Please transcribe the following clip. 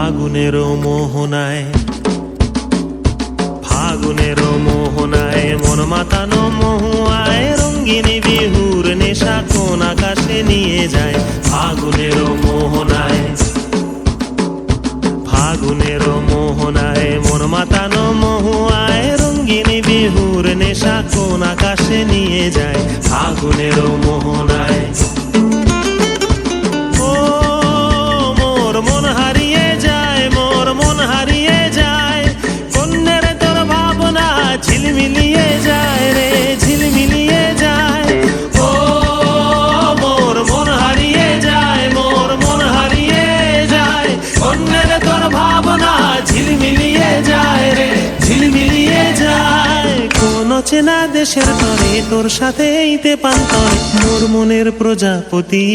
ফাগুনেরও মোহনায়, ফাগুনেরও মোহনায় মন মাতানো মহুয়ায় রঙ্গিনী বিহুর নেশা কোন আকাশে নিয়ে যায়। ফাগুনেরও মোহনায়, ফাগুনেরও মোহনায় মন মাতানো মহুয়ায় রঙ্গিনী বিহুর নেশা কোন আকাশে নিয়ে যায়। ফাগুনেরও মোহনায় ও মোর মন হারিয়ে যায়, মোর মন হারিয়ে যায়, কন্যের তোর ভাবনা ঝিলমিলিয়ে যায় রে, ঝিলমিলিয়ে যায়। ও মোর মন হারিয়ে যায়, মোর মন হারিয়ে যায়, কন্যের তোর ভাবনা ঝিলমিলিয়ে যায় রে, ঝিলমিলিয়ে যায়। কোন চেনা দেশের তরে তোর সাথে ইতে পান্তরে মোর মনের প্রজাপতি।